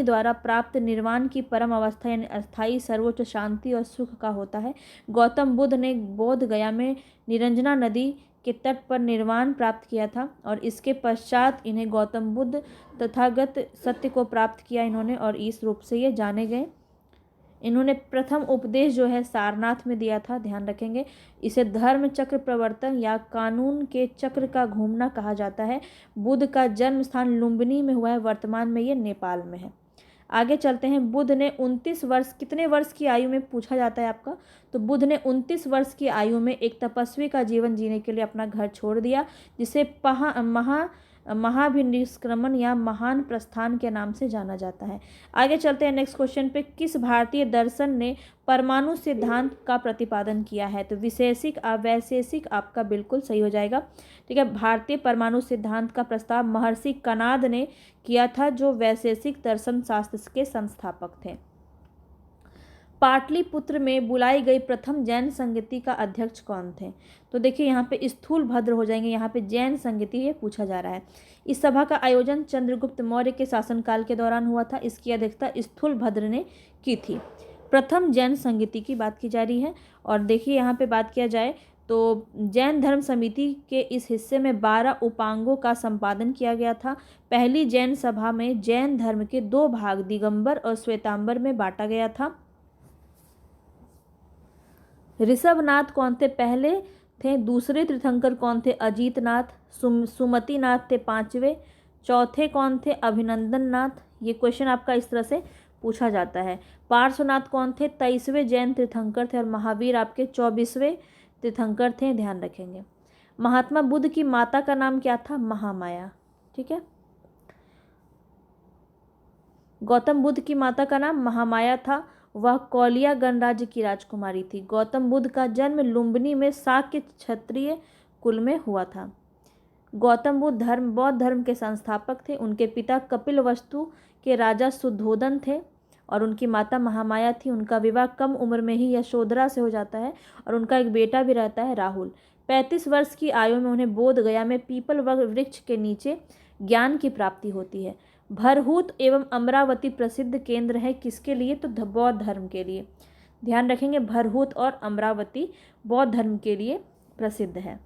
S1: द्वारा प्राप्त निर्वाण की परम अवस्था यानी अस्थायी सर्वोच्च शांति और सुख का होता है। गौतम बुद्ध ने बोध गया में निरंजना नदी के तट पर निर्वाण प्राप्त किया था, और इसके पश्चात इन्हें गौतम बुद्ध तथागत सत्य को प्राप्त किया इन्होंने, और इस रूप से ये जाने गए। इन्होंने प्रथम उपदेश जो है सारनाथ में दिया था, ध्यान रखेंगे। इसे धर्म चक्र प्रवर्तन या कानून के चक्र का घूमना कहा जाता है। बुद्ध का जन्म स्थान लुम्बिनी में हुआ है, वर्तमान में ये नेपाल में है। आगे चलते हैं। बुद्ध ने 29 वर्ष, कितने वर्ष की आयु में पूछा जाता है आपका? तो बुद्ध ने 29 वर्ष की आयु में एक तपस्वी का जीवन जीने के लिए अपना घर छोड़ दिया, जिसे महाभिनिष्क्रमण या महान प्रस्थान के नाम से जाना जाता है। आगे चलते हैं नेक्स्ट क्वेश्चन पे। किस भारतीय दर्शन ने परमाणु सिद्धांत का प्रतिपादन किया है? तो विशेषिक अवैशेषिक आपका बिल्कुल सही हो जाएगा, ठीक है। भारतीय परमाणु सिद्धांत का प्रस्ताव महर्षि कणाद ने किया था, जो वैशेषिक दर्शन शास्त्र के संस्थापक थे। पाटलिपुत्र में बुलाई गई प्रथम जैन संगति का अध्यक्ष कौन थे? तो देखिए यहाँ पे स्थूलभद्र हो जाएंगे, यहाँ पे जैन संगति ये पूछा जा रहा है। इस सभा का आयोजन चंद्रगुप्त मौर्य के शासनकाल के दौरान हुआ था। इसकी अध्यक्षता स्थूलभद्र ने की थी। प्रथम जैन संगति की बात की जा रही है। और देखिए यहाँ पे बात किया जाए तो जैन धर्म समिति के इस हिस्से में 12 उपांगों का संपादन किया गया था। पहली जैन सभा में जैन धर्म के 2 भाग दिगंबर और श्वेतांबर में बांटा गया था। ऋषभनाथ कौन थे? पहले थे। दूसरे तीर्थंकर कौन थे? अजीतनाथ। सुमतिनाथ थे 5वें। चौथे कौन थे? अभिनंदन नाथ। ये क्वेश्चन आपका इस तरह से पूछा जाता है। पार्श्वनाथ कौन थे? 23वें जैन तीर्थंकर थे। और महावीर आपके 24वें तीर्थंकर थे, ध्यान रखेंगे। महात्मा बुद्ध की माता का नाम क्या था? महामाया। ठीक है, गौतम बुद्ध की माता का नाम महामाया था। वह कौलिया गणराज्य की राजकुमारी थी। गौतम बुद्ध का जन्म लुम्बिनी में शाक्य क्षत्रिय कुल में हुआ था। गौतम बुद्ध बौद्ध धर्म के संस्थापक थे। उनके पिता कपिलवस्तु के राजा शुद्धोदन थे और उनकी माता महामाया थी। उनका विवाह कम उम्र में ही यशोधरा से हो जाता है और उनका एक बेटा भी रहता है, राहुल। 35 वर्ष की आयु में उन्हें बोध गया में पीपल वृक्ष के नीचे ज्ञान की प्राप्ति होती है। भरहूत एवं अमरावती प्रसिद्ध केंद्र है किसके लिए? तो बौद्ध धर्म के लिए। ध्यान रखेंगे, भरहूत और अमरावती बौद्ध धर्म के लिए प्रसिद्ध है।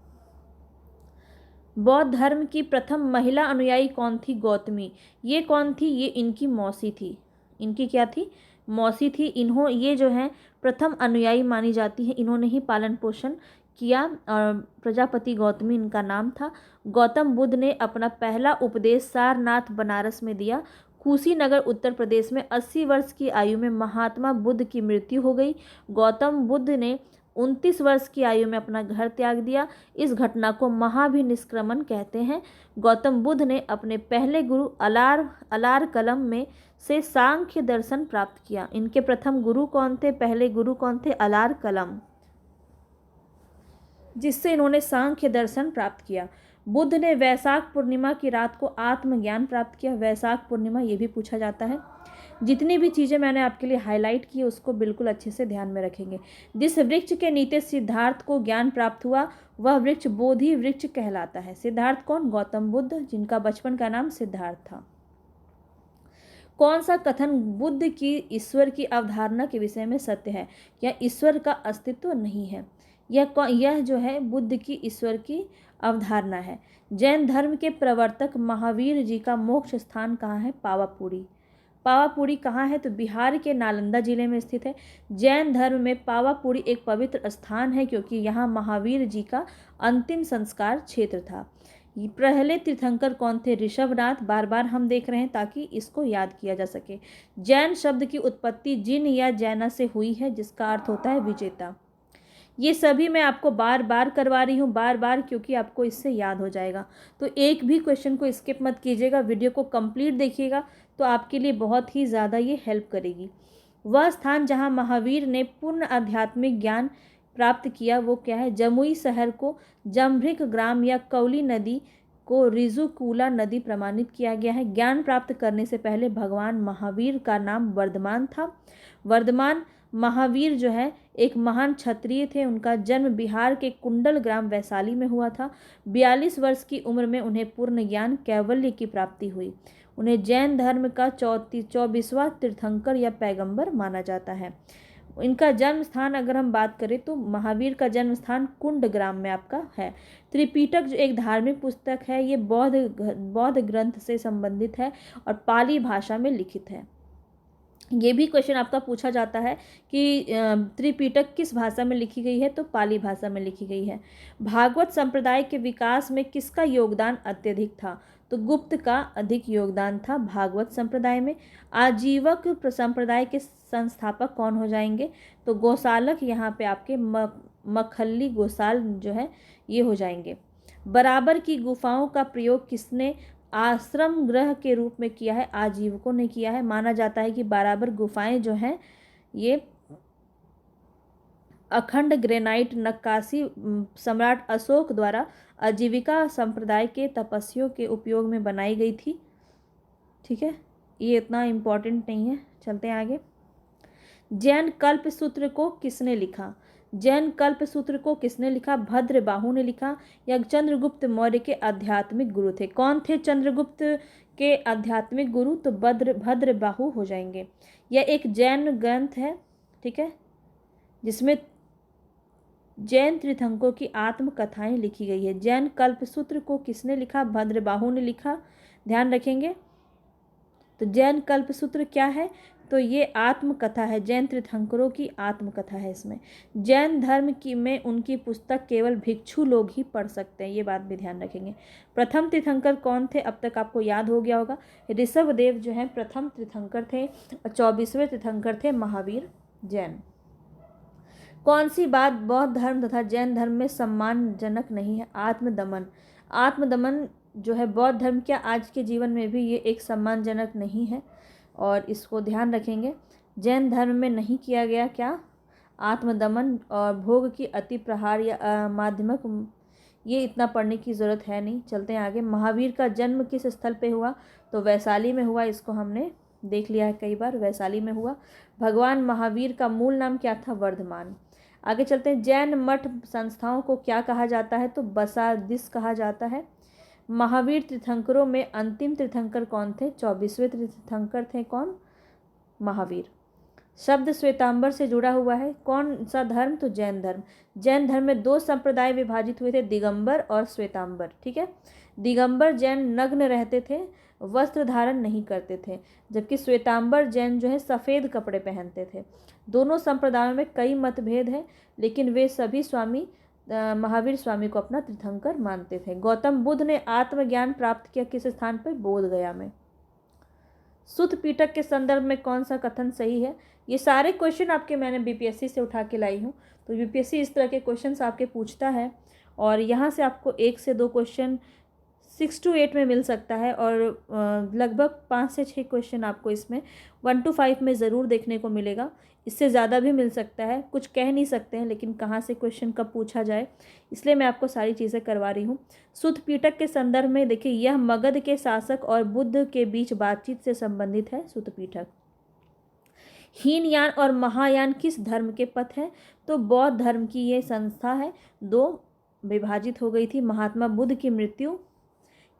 S1: बौद्ध धर्म की प्रथम महिला अनुयायी कौन थी? गौतमी। ये कौन थी? ये इनकी मौसी थी। इनकी क्या थी? मौसी थी। ये जो है प्रथम अनुयायी मानी जाती है। इन्होंने ही पालन पोषण किया और प्रजापति गौतमी इनका नाम था। गौतम बुद्ध ने अपना पहला उपदेश सारनाथ बनारस में दिया। कुशीनगर उत्तर प्रदेश में 80 वर्ष की आयु में महात्मा बुद्ध की मृत्यु हो गई। गौतम बुद्ध ने 29 वर्ष की आयु में अपना घर त्याग दिया। इस घटना को महाभिनिष्क्रमण कहते हैं। गौतम बुद्ध ने अपने पहले गुरु अलार कलम में से सांख्य दर्शन प्राप्त किया। इनके प्रथम गुरु कौन थे? पहले गुरु कौन थे? अलार कलम, जिससे इन्होंने सांख्य दर्शन प्राप्त किया। बुद्ध ने वैशाख पूर्णिमा की रात को आत्मज्ञान प्राप्त किया। वैशाख पूर्णिमा ये भी पूछा जाता है। जितनी भी चीज़ें मैंने आपके लिए हाईलाइट की उसको बिल्कुल अच्छे से ध्यान में रखेंगे। जिस वृक्ष के नीचे सिद्धार्थ को ज्ञान प्राप्त हुआ वह वृक्ष बोधि वृक्ष कहलाता है। सिद्धार्थ कौन? गौतम बुद्ध, जिनका बचपन का नाम सिद्धार्थ था। कौन सा कथन बुद्ध की ईश्वर की अवधारणा के विषय में सत्य है? या ईश्वर का अस्तित्व नहीं है? यह जो है बुद्ध की ईश्वर की अवधारणा है। जैन धर्म के प्रवर्तक महावीर जी का मोक्ष स्थान कहाँ है? पावापुरी। पावापुरी कहाँ है? तो बिहार के नालंदा जिले में स्थित है। जैन धर्म में पावापुरी एक पवित्र स्थान है क्योंकि यहाँ महावीर जी का अंतिम संस्कार क्षेत्र था। पहले तीर्थंकर कौन थे? ऋषभनाथ। बार बार हम देख रहे हैं ताकि इसको याद किया जा सके। जैन शब्द की उत्पत्ति जिन या जैना से हुई है, जिसका अर्थ होता है विजेता। ये सभी मैं आपको बार बार करवा रही हूँ, बार बार, क्योंकि आपको इससे याद हो जाएगा। तो एक भी क्वेश्चन को स्किप मत कीजिएगा, वीडियो को कंप्लीट देखिएगा तो आपके लिए बहुत ही ज़्यादा ये हेल्प करेगी। वह स्थान जहाँ महावीर ने पूर्ण आध्यात्मिक ज्ञान प्राप्त किया वो क्या है? जमुई शहर को जमभृक ग्राम या कौली नदी को रिजुकूला नदी प्रमाणित किया गया है। ज्ञान प्राप्त करने से पहले भगवान महावीर का नाम वर्धमान था। वर्धमान महावीर जो है एक महान क्षत्रिय थे। उनका जन्म बिहार के कुंडल ग्राम वैशाली में हुआ था। 42 वर्ष की उम्र में उन्हें पूर्ण ज्ञान कैवल्य की प्राप्ति हुई। उन्हें जैन धर्म का 24वां तीर्थंकर या पैगंबर माना जाता है। इनका जन्म स्थान अगर हम बात करें तो महावीर का जन्म स्थान कुंड ग्राम में आपका है। त्रिपिटक जो एक धार्मिक पुस्तक है, ये बौद्ध ग्रंथ से संबंधित है और पाली भाषा में लिखित है। ये भी क्वेश्चन आपका पूछा जाता है कि त्रिपिटक किस भाषा में लिखी गई है? तो पाली भाषा में लिखी गई है। भागवत संप्रदाय के विकास में किसका योगदान अत्यधिक था? तो गुप्त का अधिक योगदान था भागवत संप्रदाय में। आजीवक संप्रदाय के संस्थापक कौन हो जाएंगे? तो गोसालक, यहाँ पे आपके मखल्ली गोसाल जो है ये हो जाएंगे। बराबर की गुफाओं का प्रयोग किसने आश्रम गृह के रूप में किया है? आजीवकों ने किया है। माना जाता है कि बराबर गुफाएं जो हैं ये अखंड ग्रेनाइट नक्काशी सम्राट अशोक द्वारा आजीविका संप्रदाय के तपस्वियों के उपयोग में बनाई गई थी। ठीक है, ये इतना इम्पोर्टेंट नहीं है, चलते हैं आगे। जैन कल्प सूत्र को किसने लिखा? जैन कल्प सूत्र को किसने लिखा? भद्रबाहु ने लिखा या चंद्रगुप्त मौर्य के आध्यात्मिक गुरु थे? कौन थे चंद्रगुप्त के आध्यात्मिक गुरु? तो भद्रबाहु हो जाएंगे। यह एक जैन ग्रंथ है, ठीक है, जिसमें जैन तीर्थंकरों की आत्मकथाएं लिखी गई है। जैन कल्प सूत्र को किसने लिखा? भद्रबाहु ने लिखा, ध्यान रखेंगे। तो जैन कल्प सूत्र क्या है? तो ये आत्मकथा है, जैन तीर्थंकरों की आत्मकथा है। इसमें जैन धर्म की में उनकी पुस्तक केवल भिक्षु लोग ही पढ़ सकते हैं, ये बात भी ध्यान रखेंगे। प्रथम तीर्थंकर कौन थे? अब तक आपको याद हो गया होगा, ऋषभदेव जो है प्रथम तीर्थंकर थे और 24वें तीर्थंकर थे महावीर जैन। कौन सी बात बौद्ध धर्म तथा जैन धर्म में सम्मानजनक नहीं है? आत्मदमन। आत्मदमन जो है बौद्ध धर्म क्या आज के जीवन में भी ये एक सम्मानजनक नहीं है, और इसको ध्यान रखेंगे। जैन धर्म में नहीं किया गया क्या? आत्मदमन और भोग की अति प्रहार या माध्यमिक, ये इतना पढ़ने की ज़रूरत है नहीं। चलते हैं आगे। महावीर का जन्म किस स्थल पे हुआ? तो वैशाली में हुआ, इसको हमने देख लिया है कई बार, वैशाली में हुआ। भगवान महावीर का मूल नाम क्या था? वर्धमान। आगे चलते हैं। जैन मठ संस्थाओं को क्या कहा जाता है? तो बसादिस कहा जाता है। महावीर तीर्थंकरों में अंतिम तीर्थंकर कौन थे? 24वें तीर्थंकर थे कौन? महावीर। शब्द श्वेतांबर से जुड़ा हुआ है, कौन सा धर्म? तो जैन धर्म। जैन धर्म में दो संप्रदाय विभाजित हुए थे, दिगंबर और श्वेतांबर, ठीक है। दिगंबर जैन नग्न रहते थे, वस्त्र धारण नहीं करते थे, जबकि श्वेतांबर जैन जो है सफ़ेद कपड़े पहनते थे। दोनों संप्रदायों में कई मतभेद हैं, लेकिन वे सभी महावीर स्वामी को अपना तीर्थंकर मानते थे। गौतम बुद्ध ने आत्मज्ञान प्राप्त किया किस स्थान पर? बोध गया में। सुत पीटक के संदर्भ में कौन सा कथन सही है? ये सारे क्वेश्चन आपके मैंने बीपीएससी से उठा के लाई हूँ। तो बीपीएससी इस तरह के क्वेश्चंस आपके पूछता है, और यहाँ से आपको 1 से 2 क्वेश्चन 6 to 8 में मिल सकता है, और लगभग 5 से 6 क्वेश्चन आपको इसमें 1 to 5 में ज़रूर देखने को मिलेगा। इससे ज़्यादा भी मिल सकता है, कुछ कह नहीं सकते हैं, लेकिन कहाँ से क्वेश्चन कब पूछा जाए, इसलिए मैं आपको सारी चीज़ें करवा रही हूँ। सुत पीटक के संदर्भ में देखिए, यह मगध के शासक और बुद्ध के बीच बातचीत से संबंधित है। सुत पीटक। हीनयान और महायान किस धर्म के पथ है? तो बौद्ध धर्म की ये संस्था है, 2 विभाजित हो गई थी। महात्मा बुद्ध की मृत्यु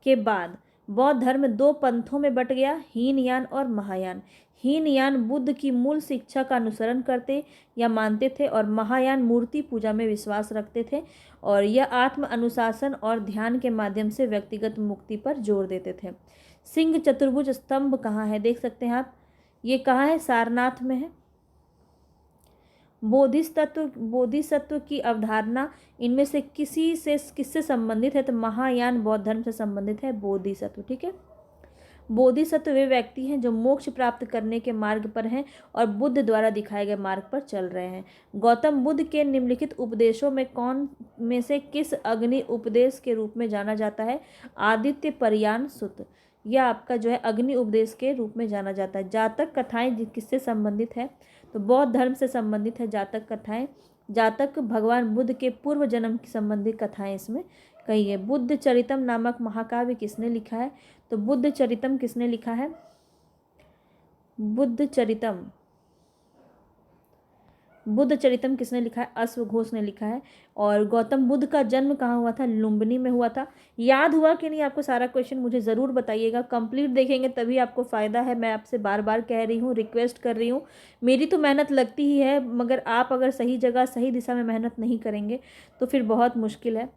S1: के बाद बौद्ध धर्म 2 पंथों में बट गया, हीनयान और महायान। हीनयान बुद्ध की मूल शिक्षा का अनुसरण करते या मानते थे, और महायान मूर्ति पूजा में विश्वास रखते थे, और यह आत्म अनुशासन और ध्यान के माध्यम से व्यक्तिगत मुक्ति पर जोर देते थे। सिंह चतुर्भुज स्तंभ कहाँ है? देख सकते हैं आप, ये कहाँ है? सारनाथ में है। बोधिसत्व की अवधारणा इनमें से किससे संबंधित है? तो महायान बौद्ध धर्म से संबंधित है बोधिसत्व, ठीक है। बोधिसत्व वे व्यक्ति हैं जो मोक्ष प्राप्त करने के मार्ग पर हैं और बुद्ध द्वारा दिखाए गए मार्ग पर चल रहे हैं। गौतम बुद्ध के निम्नलिखित उपदेशों में कौन में से किस अग्नि उपदेश के रूप में जाना जाता है? आदित्य परयान सुत, यह आपका जो है अग्नि उपदेश के रूप में जाना जाता है। जातक कथाएं किससे संबंधित है? तो बौद्ध धर्म से संबंधित है जातक कथाएं। जातक भगवान बुद्ध के पूर्व जन्म की संबंधित कथाएं इसमें कही है। बुद्ध चरितम नामक महाकाव्य किसने लिखा है? तो बुद्ध चरितम किसने लिखा है? बुद्ध चरितम किसने लिखा है? अश्वघोष ने लिखा है। और गौतम बुद्ध का जन्म कहाँ हुआ था? लुम्बिनी में हुआ था। याद हुआ कि नहीं आपको सारा क्वेश्चन? मुझे ज़रूर बताइएगा, कंप्लीट देखेंगे तभी आपको फ़ायदा है। मैं आपसे बार बार कह रही हूँ, रिक्वेस्ट कर रही हूँ। मेरी तो मेहनत लगती ही है, मगर आप अगर सही जगह सही दिशा में मेहनत नहीं करेंगे तो फिर बहुत मुश्किल है।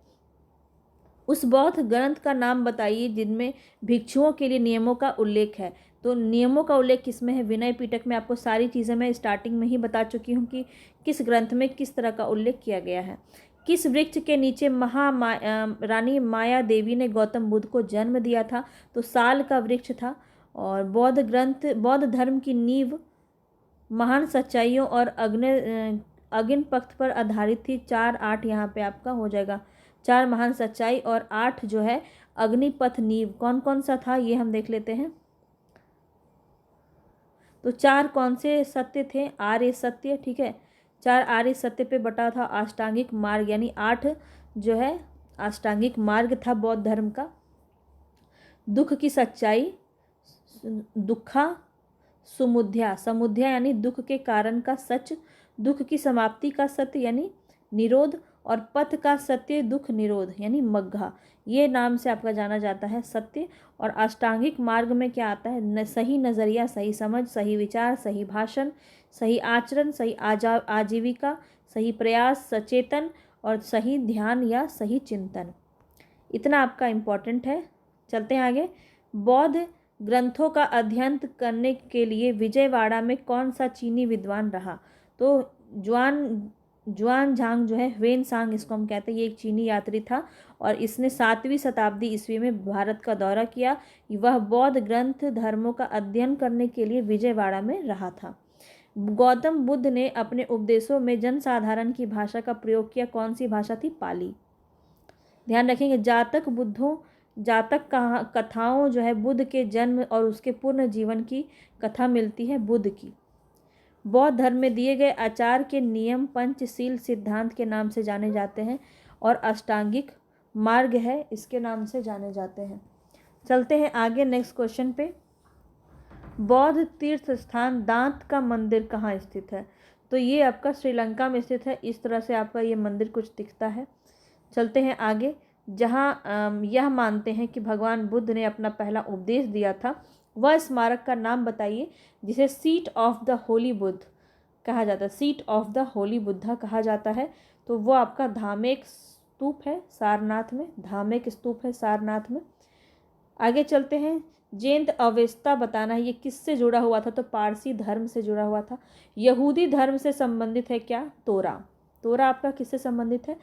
S1: उस बौद्ध ग्रंथ का नाम बताइए जिनमें भिक्षुओं के लिए नियमों का उल्लेख है। तो नियमों का उल्लेख किसमें है? विनय पिटक में। आपको सारी चीज़ें मैं स्टार्टिंग में ही बता चुकी हूँ कि किस ग्रंथ में किस तरह का उल्लेख किया गया है। किस वृक्ष के नीचे रानी माया देवी ने गौतम बुद्ध को जन्म दिया था? तो साल का वृक्ष था। और बौद्ध धर्म की नींव महान सच्चाइयों और अग्नि पक्ष पर आधारित थी। 4 8 यहाँ पे आपका हो जाएगा। 4 महान सच्चाई और 8 जो है अग्निपथ नींव। कौन कौन सा था ये हम देख लेते हैं। तो 4 कौन से सत्य थे? आर्य सत्य, ठीक है। 4 आर्य सत्य पे बटा था अष्टांगिक मार्ग, यानी 8 जो है अष्टांगिक मार्ग था बौद्ध धर्म का। दुख की सच्चाई, दुखा सुमुध्या, समुध्या यानी दुख के कारण का सच, दुख की समाप्ति का सत्य यानी निरोध, और पथ का सत्य दुख निरोध यानी मग्घा, ये नाम से आपका जाना जाता है सत्य। और अष्टांगिक मार्ग में क्या आता है? सही नज़रिया, सही समझ, सही विचार, सही भाषण, सही आचरण, सही आजीविका, सही प्रयास, सचेतन और सही ध्यान या सही चिंतन। इतना आपका इम्पोर्टेंट है। चलते हैं आगे। बौद्ध ग्रंथों का अध्ययन करने के लिए विजयवाड़ा में कौन सा चीनी विद्वान रहा? तो जुआन झांग जो है, ह्वेन सांग इसको हम कहते हैं, ये एक चीनी यात्री था और इसने 7वीं शताब्दी ईस्वी में भारत का दौरा किया। वह बौद्ध ग्रंथ धर्मों का अध्ययन करने के लिए विजयवाड़ा में रहा था। गौतम बुद्ध ने अपने उपदेशों में जनसाधारण की भाषा का प्रयोग किया। कौन सी भाषा थी? पाली। ध्यान रखेंगे, जातक कथाओं जो है बुद्ध के जन्म और उसके पूर्ण जीवन की कथा मिलती है बुद्ध की। बौद्ध धर्म में दिए गए आचार के नियम पंचशील सिद्धांत के नाम से जाने जाते हैं और अष्टांगिक मार्ग है इसके नाम से जाने जाते हैं। चलते हैं आगे नेक्स्ट क्वेश्चन पे। बौद्ध तीर्थ स्थान दांत का मंदिर कहाँ स्थित है? तो ये आपका श्रीलंका में स्थित है। इस तरह से आपका ये मंदिर कुछ दिखता है। चलते हैं आगे। जहाँ यह मानते हैं कि भगवान बुद्ध ने अपना पहला उपदेश दिया था, वह स्मारक का नाम बताइए जिसे seat of the Holi Buddha कहा जाता है। Seat of the Holi Buddha कहा जाता है। तो वो आपका धामेक स्तूप है सारनाथ में, धामेक स्तूप है सारनाथ में। आगे चलते हैं। जैन अवेस्ता बताना है ये किससे जुड़ा हुआ था? तो पारसी धर्म से जुड़ा हुआ था। यहूदी धर्म से संबंधित है क्या? तोरा। तोरा आपका किससे संबंधित है?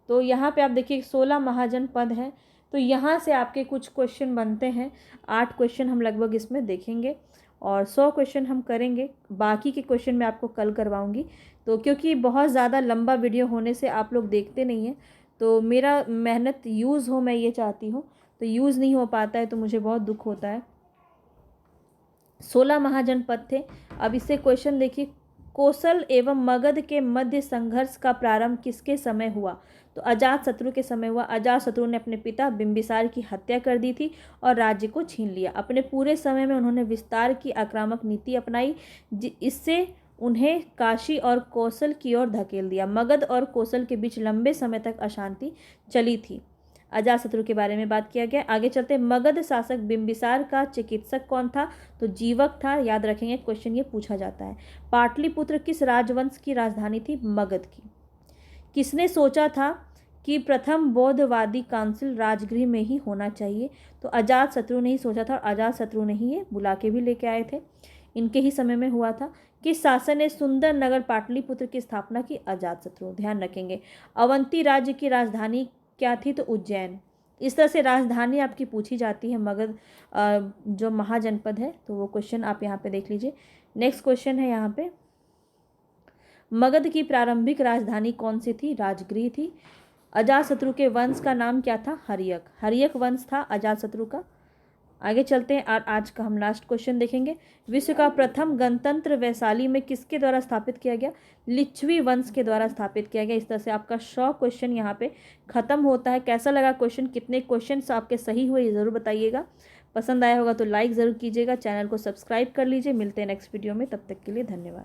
S1: तो यहाँ पे आप देखिए 16 महाजन पद हैं। तो यहाँ से आपके कुछ क्वेश्चन बनते हैं। 8 क्वेश्चन हम लगभग इसमें देखेंगे और 100 क्वेश्चन हम करेंगे। बाकी के क्वेश्चन मैं आपको कल करवाऊँगी। तो क्योंकि बहुत ज़्यादा लंबा वीडियो होने से आप लोग देखते नहीं हैं, तो मेरा मेहनत यूज़ हो, मैं ये चाहती हूँ। तो यूज़ नहीं हो पाता है तो मुझे बहुत दुख होता है। 16 महाजनपद थे। अब इससे क्वेश्चन देखिए, कौशल एवं मगध के मध्य संघर्ष का प्रारंभ किसके समय हुआ? तो अजातशत्रु के समय हुआ। अजातशत्रु ने अपने पिता बिंबिसार की हत्या कर दी थी और राज्य को छीन लिया। अपने पूरे समय में उन्होंने विस्तार की आक्रामक नीति अपनाई, इससे उन्हें काशी और कौशल की ओर धकेल दिया। मगध और कौशल के बीच लंबे समय तक अशांति चली थी। अजातशत्रु के बारे में बात किया गया। आगे चलते, मगध शासक बिंबिसार का चिकित्सक कौन था? तो जीवक था। याद रखेंगे, क्वेश्चन ये पूछा जाता है। पाटलिपुत्र किस राजवंश की राजधानी थी? मगध की। किसने सोचा था कि प्रथम बौद्धवादी काउंसिल राजगृह में ही होना चाहिए? तो अजातशत्रु ने ही सोचा था और अजातशत्रु ने ही ये बुला के भी लेके आए थे। इनके ही समय में हुआ था। किस शासक ने सुंदर नगर पाटलिपुत्र की स्थापना की? अजातशत्रु। ध्यान रखेंगे। अवंती राज्य की राजधानी क्या थी? तो उज्जैन। इस तरह से राजधानी आपकी पूछी जाती है मगध जो महाजनपद है। तो वो क्वेश्चन आप यहाँ पे देख लीजिए। नेक्स्ट क्वेश्चन है यहाँ पे, मगध की प्रारंभिक राजधानी कौन सी थी? राजगृह थी। अजातशत्रु के वंश का नाम क्या था? हर्यक। हर्यक वंश था अजातशत्रु का। आगे चलते हैं और आज का हम लास्ट क्वेश्चन देखेंगे। विश्व का प्रथम गणतंत्र वैशाली में किसके द्वारा स्थापित किया गया? लिच्छवी वंश के द्वारा स्थापित किया गया। इस तरह से आपका 100 क्वेश्चन यहाँ पे खत्म होता है। कैसा लगा क्वेश्चन? कितने क्वेश्चन आपके सही हुए ये ज़रूर बताइएगा। पसंद आया होगा तो लाइक ज़रूर कीजिएगा। चैनल को सब्सक्राइब कर लीजिए। मिलते हैं नेक्स्ट वीडियो में, तब तक के लिए धन्यवाद।